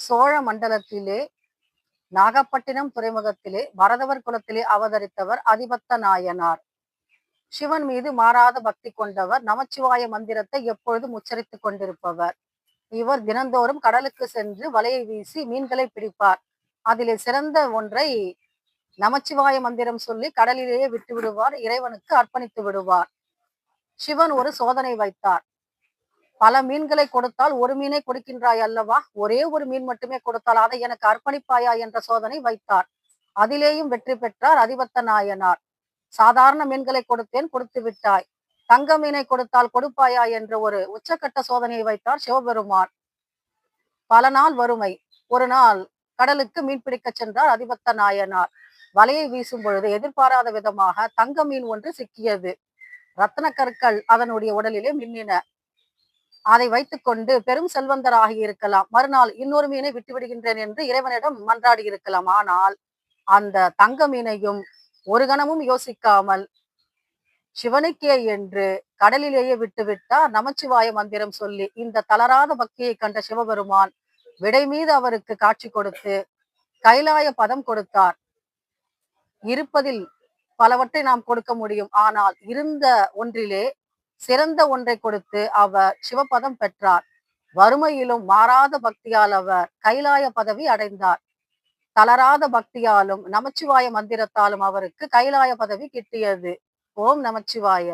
சோழ மண்டலத்திலே நாகப்பட்டினம் துறைமுகத்திலே பரதவர் குலத்திலே அவதரித்தவர் அதிபத்த நாயனார். சிவன் மீது மாறாத பக்தி கொண்டவர். நமச்சிவாய மந்திரத்தை எப்பொழுதும் உச்சரித்துக் கொண்டிருப்பவர். இவர் தினந்தோறும் கடலுக்கு சென்று வலையை வீசி மீன்களை பிடிப்பார். அதிலே சிறந்த ஒன்றை நமச்சிவாய மந்திரம் சொல்லி கடலிலேயே விட்டு விடுவார். இறைவனுக்கு அர்ப்பணித்து விடுவார். சிவன் ஒரு சோதனை வைத்தார். பல மீன்களை கொடுத்தால் ஒரு மீனை கொடுக்கின்றாய் அல்லவா, ஒரே ஒரு மீன் மட்டுமே கொடுத்தால் அதை எனக்கு அர்ப்பணிப்பாயா என்ற சோதனை வைத்தார். அதிலேயும் வெற்றி பெற்றார் அதிபத்த நாயனார். சாதாரண மீன்களை கொடுத்தேன், கொடுத்து விட்டாய், தங்க மீனை கொடுத்தால் கொடுப்பாயா என்ற ஒரு உச்சக்கட்ட சோதனையை வைத்தார் சிவபெருமான். பல நாள் வறுமை. ஒரு நாள் கடலுக்கு மீன் பிடிக்க சென்றார் அதிபத்த நாயனார். வலையை வீசும் பொழுது எதிர்பாராத விதமாக தங்க மீன் ஒன்று சிக்கியது. ரத்தன கற்கள் அதனுடைய உடலிலே மின்னின. அதை வைத்துக்கொண்டு பெரும் செல்வந்தராகி இருக்கலாம். மறுநாள் இன்னொரு மீனை விட்டு விடுகின்றேன் என்று இறைவனிடம் மன்றாடி இருக்கலாம். ஆனால் அந்த தங்க மீனையும் ஒரு கணமும் யோசிக்காமல் சிவனுக்கே என்று கடலிலேயே விட்டுவிட்டார் நமச்சிவாய மந்திரம் சொல்லி. இந்த தளராத பக்தியை கண்ட சிவபெருமான் விடை மீது அவருக்கு காட்சி கொடுத்து கைலாய பதம் கொடுத்தார். இருப்பதில் பலவற்றை நாம் கொடுக்க முடியும், ஆனால் இருந்த ஒன்றிலே சிறந்த ஒன்றை கொடுத்து அவர் சிவபதம் பெற்றார். வறுமையிலும் மாறாத பக்தியால் அவர் கைலாய பதவி அடைந்தார். தளராத பக்தியாலும் நமச்சிவாய மந்திரத்தாலும் அவருக்கு கைலாய பதவி கிட்டியது. ஓம் நமச்சிவாய.